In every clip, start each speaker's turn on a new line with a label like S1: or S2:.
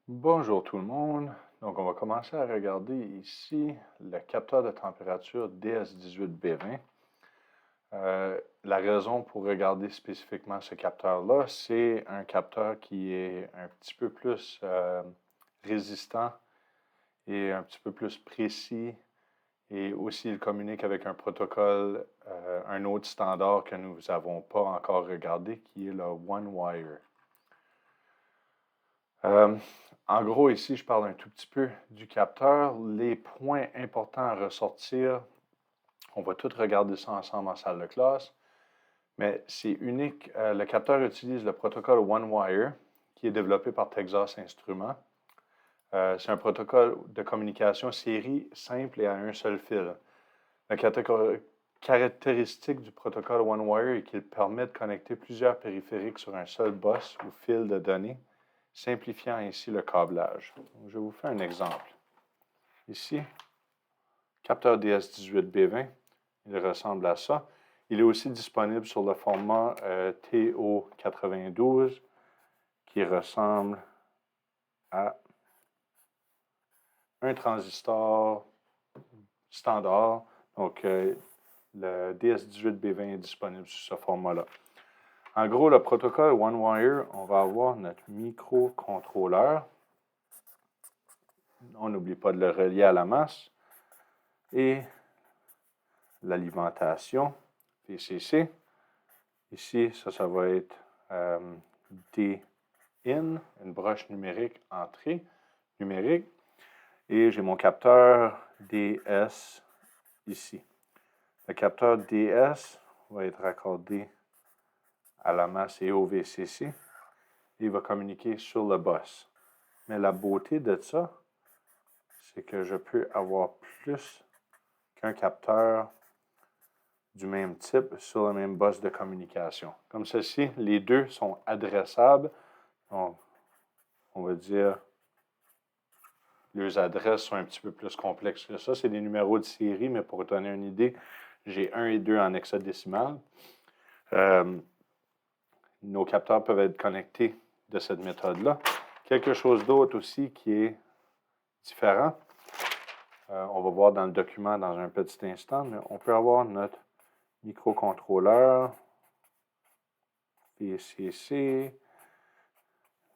S1: Bonjour tout le monde. Donc, on va commencer à regarder ici le capteur de température DS18B20. La raison pour regarder spécifiquement ce capteur-là, c'est un capteur qui est un petit peu plus résistant et un petit peu plus précis. Et aussi, il communique avec un protocole, un autre standard que nous n'avons pas encore regardé, qui est le OneWire. En gros, ici, je parle un tout petit peu du capteur. Les points importants à ressortir, on va tout regarder ça ensemble en salle de classe, mais c'est unique. Le capteur utilise le protocole OneWire, qui est développé par Texas Instruments. C'est un protocole de communication série simple et à un seul fil. La caractéristique du protocole OneWire est qu'il permet de connecter plusieurs périphériques sur un seul bus ou fil de données, simplifiant ainsi le câblage. Donc, je vous fais un exemple. Ici, capteur DS18B20, il ressemble à ça. Il est aussi disponible sur le format TO92 qui ressemble à un transistor standard. Donc, le DS18B20 est disponible sur ce format-là. En gros, le protocole OneWire, on va avoir notre microcontrôleur. On n'oublie pas de le relier à la masse. Et l'alimentation, VCC. Ici, ça va être D-in, une broche numérique entrée numérique. Et j'ai mon capteur DS ici. Le capteur DS va être raccordé à la masse et au VCC. Et il va communiquer sur le bus. Mais la beauté de ça, c'est que je peux avoir plus qu'un capteur du même type sur le même bus de communication. Comme ceci, les deux sont adressables. Donc, on va dire, leurs adresses sont un petit peu plus complexes que ça. C'est des numéros de série, mais pour donner une idée, j'ai 1 et 2 en hexadécimal. Nos capteurs peuvent être connectés de cette méthode-là. Quelque chose d'autre aussi qui est différent, on va voir dans le document dans un petit instant, mais on peut avoir notre microcontrôleur, VCC,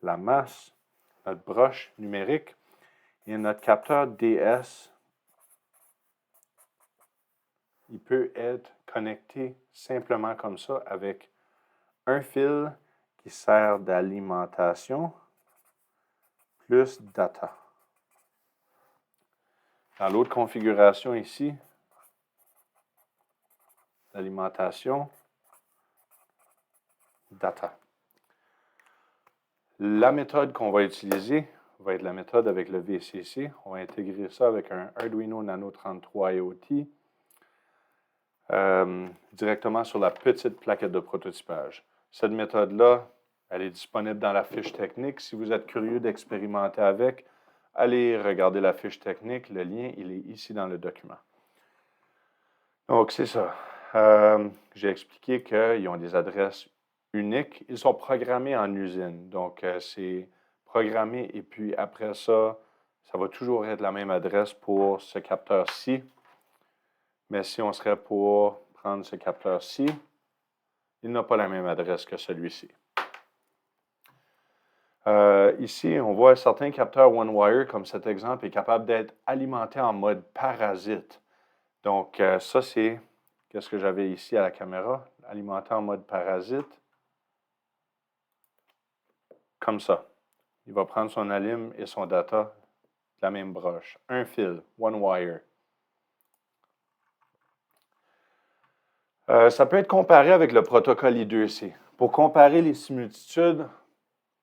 S1: la masse, notre broche numérique et notre capteur DS. Il peut être connecté simplement comme ça avec un fil qui sert d'alimentation plus data. Dans l'autre configuration ici, l'alimentation, data. La méthode qu'on va utiliser va être la méthode avec le VCC. On va intégrer ça avec un Arduino Nano 33 IoT directement sur la petite plaquette de prototypage. Cette méthode-là, elle est disponible dans la fiche technique. Si vous êtes curieux d'expérimenter avec, allez regarder la fiche technique. Le lien, il est ici dans le document. Donc, c'est ça. J'ai expliqué qu'ils ont des adresses uniques. Ils sont programmés en usine. Donc, c'est programmé et puis après ça, ça va toujours être la même adresse pour ce capteur-ci. Mais si on serait pour prendre ce capteur-ci, il n'a pas la même adresse que celui-ci. Ici, on voit certains capteurs OneWire, comme cet exemple, est capable d'être alimenté en mode parasite. Donc, ça, c'est qu'est-ce que j'avais ici à la caméra, alimenté en mode parasite, comme ça. Il va prendre son alim et son data de la même broche. Un fil, OneWire. Ça peut être comparé avec le protocole I2C. Pour comparer les similitudes,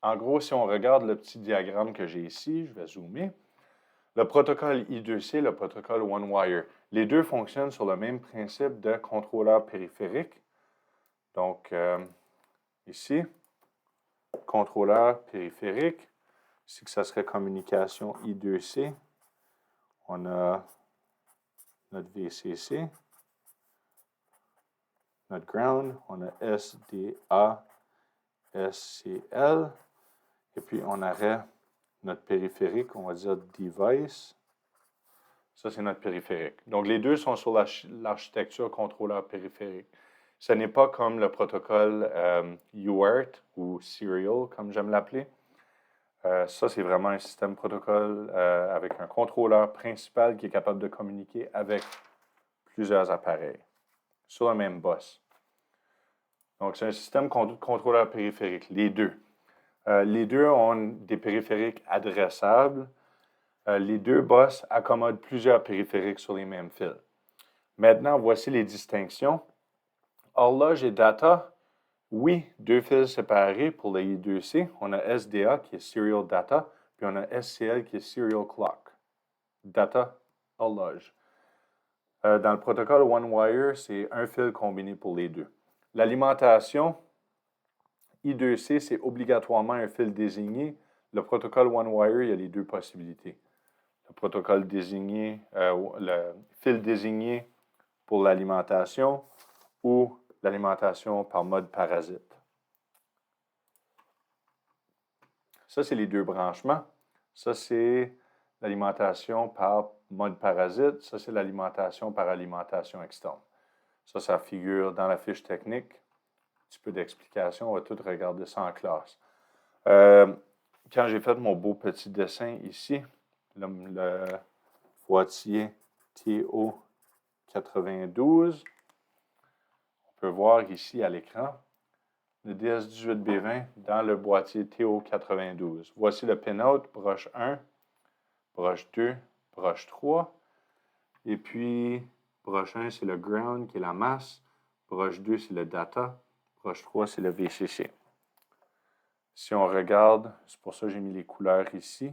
S1: en gros, si on regarde le petit diagramme que j'ai ici, je vais zoomer. Le protocole I2C, le protocole OneWire, les deux fonctionnent sur le même principe de contrôleur périphérique. Donc, ici, contrôleur périphérique. Ici, que ça serait communication I2C. On a notre VCC, notre ground. On a SDA, SCL. Et puis, on aurait notre périphérique, on va dire device. Ça, c'est notre périphérique. Donc, les deux sont sur l'architecture contrôleur périphérique. Ce n'est pas comme le protocole UART ou Serial, comme j'aime l'appeler. Ça, c'est vraiment un système protocole avec un contrôleur principal qui est capable de communiquer avec plusieurs appareils sur le même bus. Donc, c'est un système contrôleur périphérique, les deux. Les deux ont des périphériques adressables. Les deux bus accommodent plusieurs périphériques sur les mêmes fils. Maintenant, voici les distinctions. Horloge et data, oui, deux fils séparés pour les I2C. On a SDA qui est Serial Data, puis on a SCL qui est Serial Clock. Data, horloge. Dans le protocole OneWire, c'est un fil combiné pour les deux. L'alimentation, I2C, c'est obligatoirement un fil désigné. Le protocole OneWire, il y a les deux possibilités. Le protocole désigné, le fil désigné pour l'alimentation ou l'alimentation par mode parasite. Ça, c'est les deux branchements. Ça, c'est l'alimentation par mode parasite. Ça, c'est l'alimentation par alimentation externe. Ça figure dans la fiche technique. Un petit peu d'explication. On va tout regarder ça en classe. Quand j'ai fait mon beau petit dessin ici, le boîtier TO92, on peut voir ici à l'écran le DS18B20 dans le boîtier TO92. Voici le pinout, broche 1, broche 2, broche 3. Et puis, broche 1, c'est le ground, qui est la masse. Broche 2, c'est le data. Broche 3, c'est le VCC. Si on regarde, c'est pour ça que j'ai mis les couleurs ici.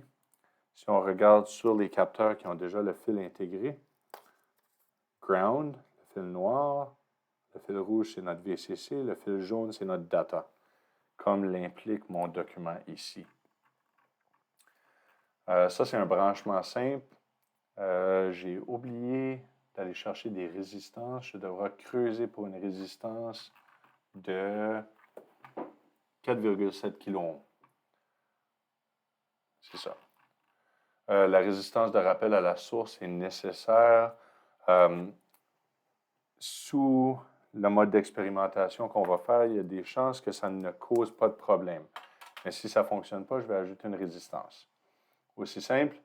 S1: Si on regarde sur les capteurs qui ont déjà le fil intégré, ground, le fil noir, le fil rouge, c'est notre VCC, le fil jaune, c'est notre data, comme l'implique mon document ici. Ça, c'est un branchement simple. J'ai oublié d'aller chercher des résistances. Je devrais creuser pour une résistance de 4,7 kΩ. C'est ça. La résistance de rappel à la source est nécessaire. Sous le mode d'expérimentation qu'on va faire, il y a des chances que ça ne cause pas de problème. Mais si ça ne fonctionne pas, je vais ajouter une résistance. Aussi simple,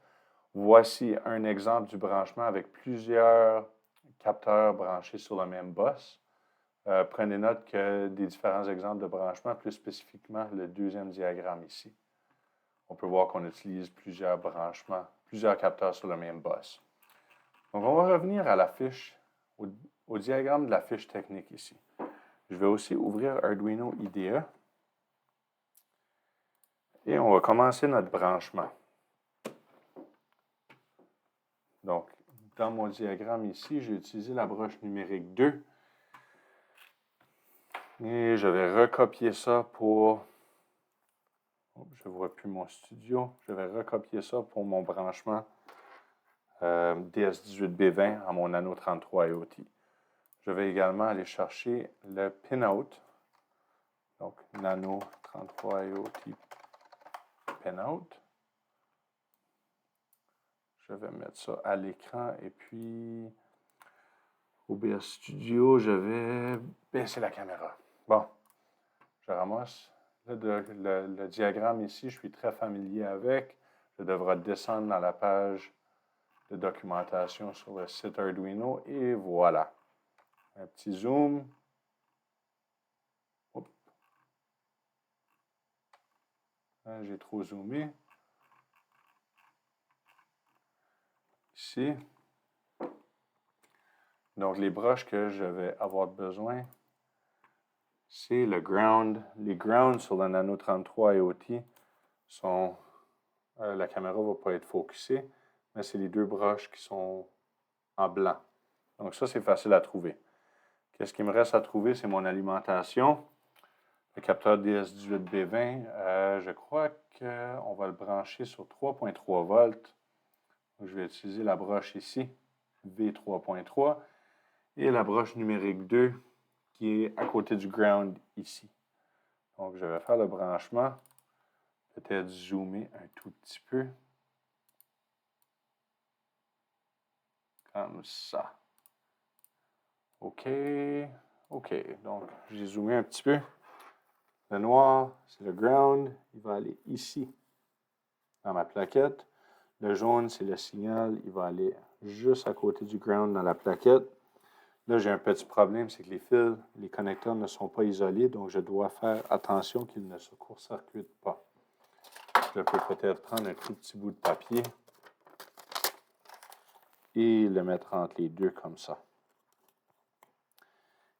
S1: voici un exemple du branchement avec plusieurs capteurs branchés sur le même bus. Prenez note que des différents exemples de branchement, plus spécifiquement le deuxième diagramme ici. On peut voir qu'on utilise plusieurs branchements, plusieurs capteurs sur le même bus. Donc, on va revenir à la fiche, au diagramme de la fiche technique ici. Je vais aussi ouvrir Arduino IDE. Et on va commencer notre branchement. Donc, dans mon diagramme ici, j'ai utilisé la broche numérique 2. Et je vais recopier ça pour... je ne vois plus mon studio. Je vais recopier ça pour mon branchement DS18B20 à mon Nano 33 IoT. Je vais également aller chercher le pinout. Donc, Nano 33 IoT pinout. Je vais mettre ça à l'écran et puis OBS Studio, je vais baisser la caméra. Bon, je ramasse le diagramme ici, je suis très familier avec. Je devrais descendre dans la page de documentation sur le site Arduino et voilà. Un petit zoom. J'ai trop zoomé. Ici. Donc, les broches que je vais avoir besoin, c'est le ground. Les grounds sur le Nano 33 IoT sont... la caméra ne va pas être focusée, mais c'est les deux broches qui sont en blanc. Donc, ça, c'est facile à trouver. Qu'est-ce qu'il me reste à trouver? C'est mon alimentation. Le capteur DS18B20, je crois qu'on va le brancher sur 3.3 volts. Donc, je vais utiliser la broche ici, V3.3, et la broche numérique 2 qui est à côté du ground ici. Donc, je vais faire le branchement. peut-être zoomer un tout petit peu. Comme ça. OK. OK. Donc, j'ai zoomé un petit peu. Le noir, c'est le ground. Il va aller ici, dans ma plaquette. Le jaune, c'est le signal. Il va aller juste à côté du ground dans la plaquette. Là, j'ai un petit problème, c'est que les fils, les connecteurs ne sont pas isolés, donc je dois faire attention qu'ils ne se court-circuitent pas. Je peux peut-être prendre un tout petit bout de papier et le mettre entre les deux comme ça.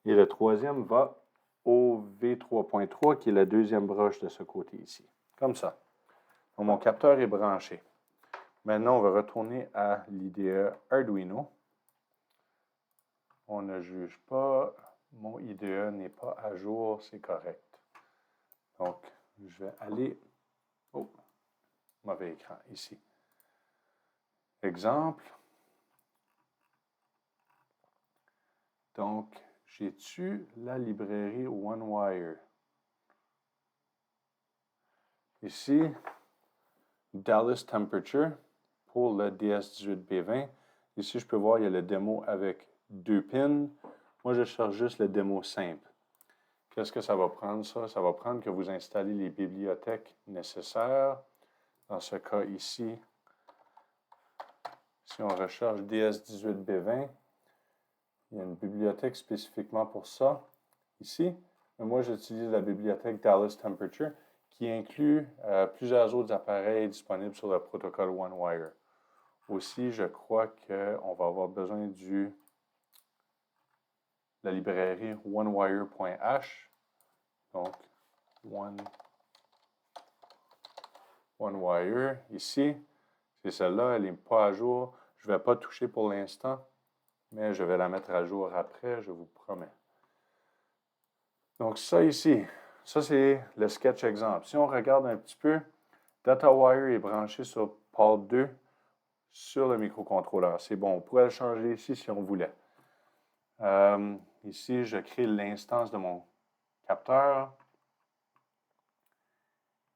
S1: Et le troisième va au V3.3, qui est la deuxième broche de ce côté ici. Comme ça. Donc, mon capteur est branché. Maintenant, on va retourner à l'IDE Arduino. On ne juge pas. Mon IDE n'est pas à jour, c'est correct. Donc, je vais aller... Oh, mauvais écran, ici. Exemple. Donc, j'ai-tu la librairie OneWire? Ici, Dallas Temperature pour le DS18B20. Ici, je peux voir, il y a le démo avec 2 pins. Moi, je cherche juste le démo simple. Qu'est-ce que ça va prendre, ça? Ça va prendre que vous installez les bibliothèques nécessaires. Dans ce cas ici, si on recherche DS18B20, il y a une bibliothèque spécifiquement pour ça, ici. Mais moi, j'utilise la bibliothèque Dallas Temperature, qui inclut plusieurs autres appareils disponibles sur le protocole OneWire. Aussi, je crois qu'on va avoir besoin de la librairie onewire.h. Donc, OneWire, ici, c'est celle-là, elle n'est pas à jour. Je ne vais pas toucher pour l'instant, mais je vais la mettre à jour après, je vous promets. Donc, ça ici, ça c'est le sketch exemple. Si on regarde un petit peu, DataWire est branché sur port 2 sur le microcontrôleur. C'est bon, on pourrait le changer ici si on voulait. Ici, je crée l'instance de mon capteur.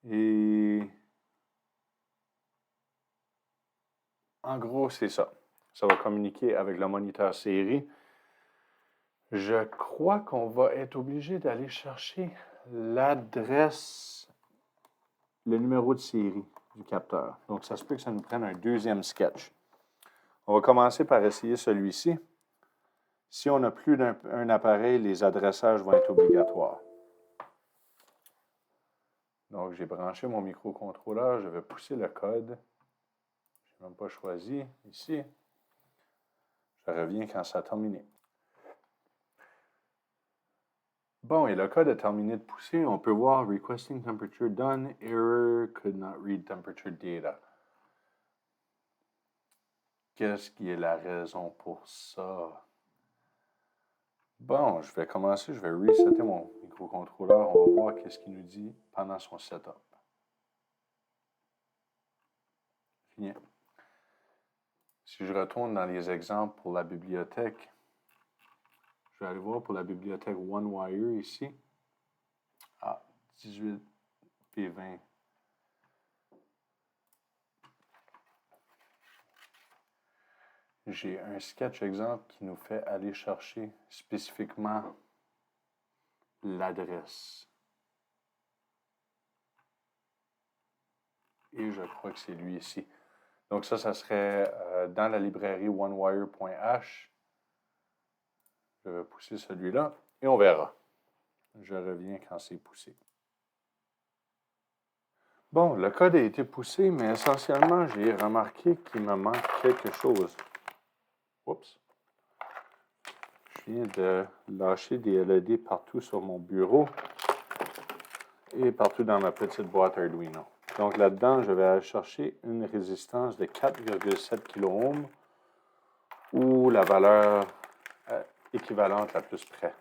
S1: Et en gros, c'est ça. Ça va communiquer avec le moniteur série. Je crois qu'on va être obligé d'aller chercher l'adresse, le numéro de série du capteur. Donc, ça se peut que ça nous prenne un deuxième sketch. On va commencer par essayer celui-ci. Si on n'a plus d'un appareil, les adressages vont être obligatoires. Donc, j'ai branché mon microcontrôleur. Je vais pousser le code. Je n'ai même pas choisi. Ici. Je reviens quand ça a terminé. Bon, et le code a terminé de pousser. On peut voir Requesting Temperature Done. Error could not read temperature data. Qu'est-ce qui est la raison pour ça? Bon, je vais commencer. Je vais resetter mon microcontrôleur. On va voir qu'est-ce qu'il nous dit pendant son setup. Fini. Si je retourne dans les exemples pour la bibliothèque, je vais aller voir pour la bibliothèque OneWire ici. Ah, 18P20. J'ai un sketch exemple qui nous fait aller chercher spécifiquement l'adresse. Et je crois que c'est lui ici. Donc ça serait dans la librairie onewire.h. Je vais pousser celui-là et on verra. Je reviens quand c'est poussé. Bon, le code a été poussé, mais essentiellement, j'ai remarqué qu'il me manque quelque chose. Oups. Je viens de lâcher des LED partout sur mon bureau et partout dans ma petite boîte Arduino. Donc là-dedans, je vais aller chercher une résistance de 4,7 kΩ ou la valeur équivalente la plus près.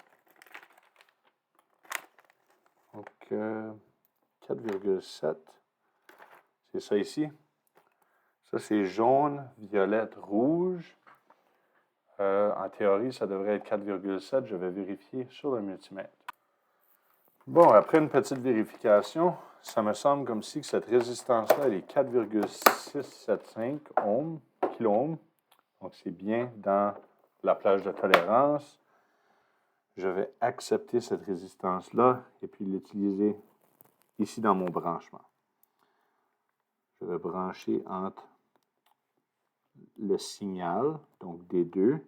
S1: Donc 4,7, c'est ça ici. Ça, c'est jaune, violette, rouge. En théorie, ça devrait être 4,7. Je vais vérifier sur le multimètre. Bon, après une petite vérification, ça me semble comme si que cette résistance-là, elle est 4,675 ohms, kilo-ohms. Donc, c'est bien dans la plage de tolérance. Je vais accepter cette résistance-là et puis l'utiliser ici dans mon branchement. Je vais brancher entre le signal, donc D2,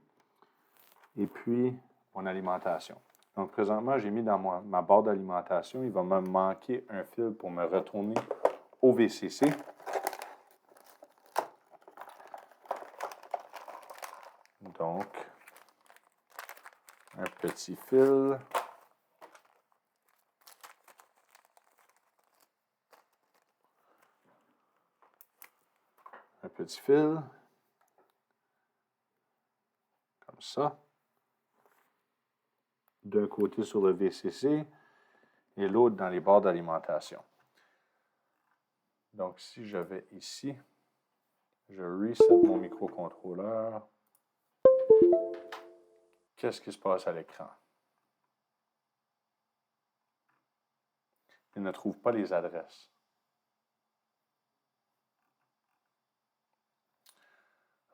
S1: et puis mon alimentation. Donc, présentement, j'ai mis dans ma barre d'alimentation, il va me manquer un fil pour me retourner au VCC. Donc, un petit fil. Un petit fil. Comme ça. D'un côté sur le VCC et l'autre dans les barres d'alimentation. Donc, si je vais ici, je reset mon microcontrôleur. Qu'est-ce qui se passe à l'écran? Il ne trouve pas les adresses.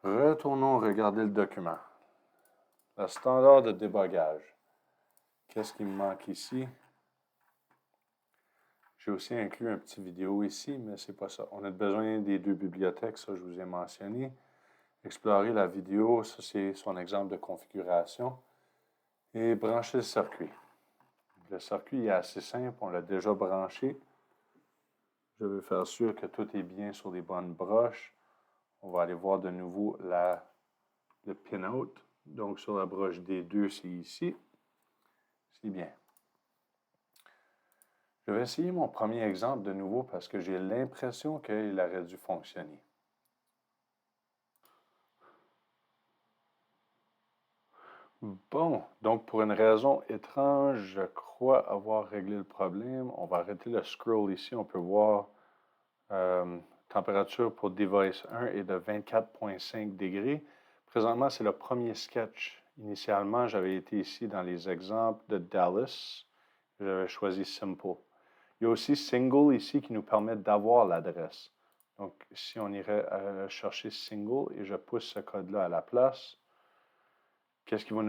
S1: Retournons regarder le document. Le standard de débogage. Qu'est-ce qui me manque ici? J'ai aussi inclus un petit vidéo ici, mais c'est pas ça. On a besoin des deux bibliothèques, ça je vous ai mentionné. Explorer la vidéo, ça c'est son exemple de configuration. Et brancher le circuit. Le circuit est assez simple, on l'a déjà branché. Je veux faire sûr que tout est bien sur les bonnes broches. On va aller voir de nouveau le pin-out. Donc sur la broche D2, c'est ici. C'est bien. Je vais essayer mon premier exemple de nouveau parce que j'ai l'impression qu'il aurait dû fonctionner. Bon, donc pour une raison étrange, je crois avoir réglé le problème. On va arrêter le scroll ici. On peut voir température pour device 1 est de 24,5 degrés. Présentement, c'est le premier sketch. Initialement, j'avais été ici dans les exemples de Dallas. J'avais choisi Simple. Il y a aussi Single ici qui nous permet d'avoir l'adresse. Donc, si on irait chercher Single et je pousse ce code-là à la place, qu'est-ce qui va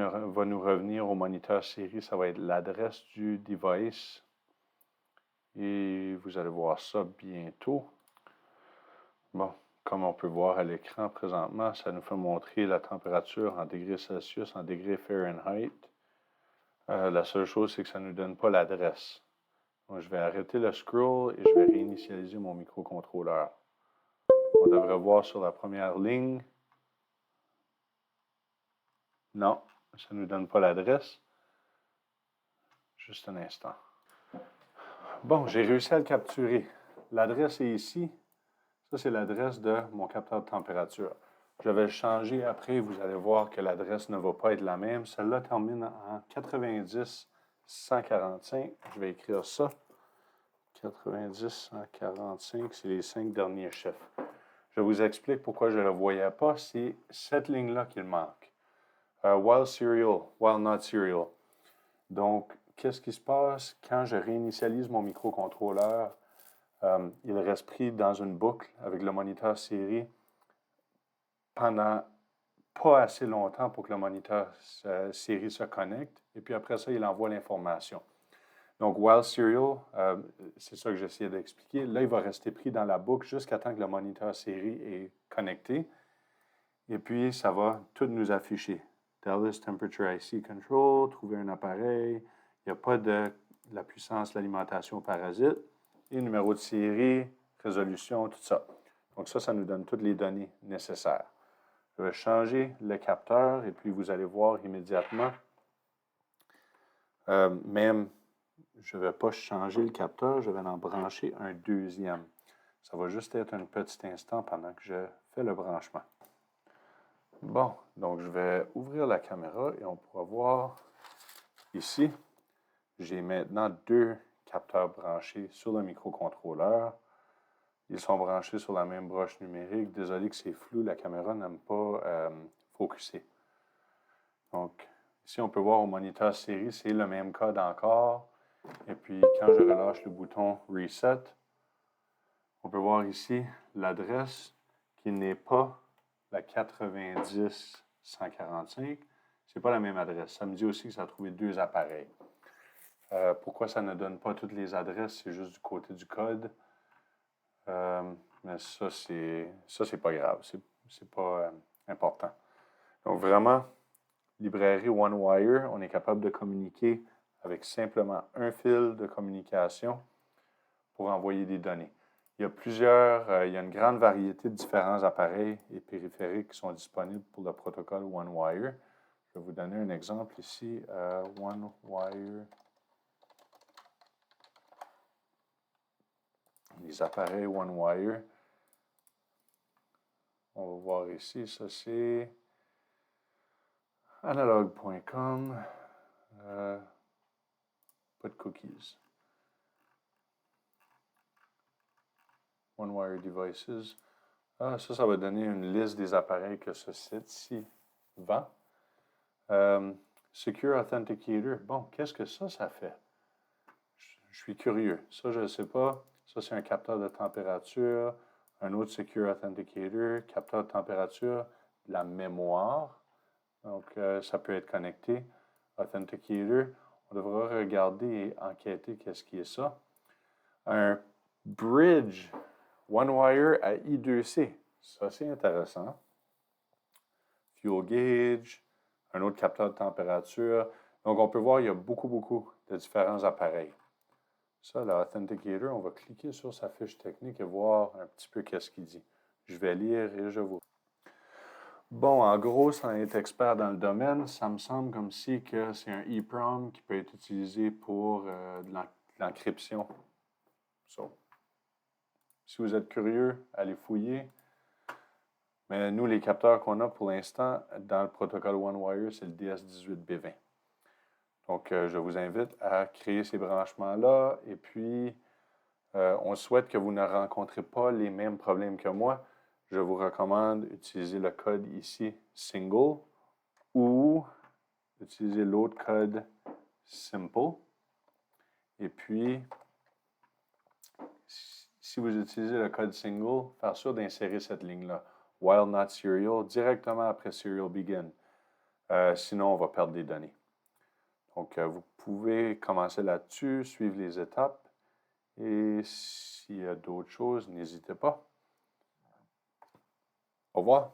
S1: nous revenir au moniteur série? Ça va être l'adresse du device. Et vous allez voir ça bientôt. Bon, comme on peut voir à l'écran présentement, ça nous fait montrer la température en degrés Celsius, en degrés Fahrenheit. La seule chose, c'est que ça ne nous donne pas l'adresse. Donc, je vais arrêter le scroll et je vais réinitialiser mon microcontrôleur. On devrait voir sur la première ligne. Non, ça ne nous donne pas l'adresse. Juste un instant. Bon, j'ai réussi à le capturer. L'adresse est ici. Ça, c'est l'adresse de mon capteur de température. Je vais le changer après. Vous allez voir que l'adresse ne va pas être la même. Celle-là termine en 90 145. Je vais écrire ça. 90 145, c'est les 5 derniers chiffres. Je vous explique pourquoi je ne le voyais pas. C'est cette ligne-là qu'il manque. While serial, while not serial. Donc, qu'est-ce qui se passe quand je réinitialise mon microcontrôleur? Il reste pris dans une boucle avec le moniteur série pendant pas assez longtemps pour que le moniteur série se connecte. Et puis après ça, il envoie l'information. Donc, while serial, c'est ça que j'essayais d'expliquer. Là, il va rester pris dans la boucle jusqu'à temps que le moniteur série est connecté. Et puis, ça va tout nous afficher. Dallas Temperature IC Control, trouver un appareil. Il n'y a pas de la puissance, l'alimentation parasite. Et numéro de série, résolution, tout ça. Donc ça nous donne toutes les données nécessaires. Je vais changer le capteur et puis vous allez voir immédiatement, même je ne vais pas changer le capteur, je vais en brancher un deuxième. Ça va juste être un petit instant pendant que je fais le branchement. Bon, donc je vais ouvrir la caméra et on pourra voir ici, j'ai maintenant deux capteurs branchés sur le microcontrôleur. Ils sont branchés sur la même broche numérique. Désolé que c'est flou, la caméra n'aime pas focuser. Donc, ici, on peut voir au moniteur série, c'est le même code encore. Et puis, quand je relâche le bouton Reset, peut voir ici l'adresse qui n'est pas la 90-145. Ce n'est pas la même adresse. Ça me dit aussi que ça a trouvé deux appareils. Pourquoi ça ne donne pas toutes les adresses? C'est juste du côté du code. Mais ça, c'est pas grave. C'est pas important. Donc, vraiment, librairie OneWire, on est capable de communiquer avec simplement un fil de communication pour envoyer des données. Il y a une grande variété de différents appareils et périphériques qui sont disponibles pour le protocole OneWire. Je vais vous donner un exemple ici. OneWire. Les appareils OneWire. On va voir ici, ça c'est analog.com. Pas de cookies. OneWire Devices. Ça va donner une liste des appareils que ce site-ci vend. Secure Authenticator. Bon, qu'est-ce que ça fait? Je suis curieux. Ça, je ne sais pas. Ça, c'est un capteur de température. Un autre Secure Authenticator. Capteur de température. De la mémoire. Donc, ça peut être connecté. Authenticator. On devra regarder et enquêter qu'est-ce qui est ça. Un bridge OneWire à I2C. Ça, c'est intéressant. Fuel gauge. Un autre capteur de température. Donc, on peut voir, il y a beaucoup de différents appareils. Ça, l'Authenticator, on va cliquer sur sa fiche technique et voir un petit peu qu'est-ce qu'il dit. Je vais lire et je vous... Bon, en gros, sans être expert dans le domaine, ça me semble comme si que c'est un EEPROM qui peut être utilisé pour de l'encryption. So, si vous êtes curieux, allez fouiller. Mais nous, les capteurs qu'on a pour l'instant dans le protocole OneWire, c'est le DS18B20. Donc, je vous invite à créer ces branchements-là. Et puis, on souhaite que vous ne rencontrez pas les mêmes problèmes que moi. Je vous recommande d'utiliser le code ici, single, ou utiliser l'autre code, simple. Et puis, si vous utilisez le code single, faire sûr d'insérer cette ligne-là, while not serial, directement après serial begin. Sinon, on va perdre des données. Donc, vous pouvez commencer là-dessus, suivre les étapes. Et s'il y a d'autres choses, n'hésitez pas. Au revoir.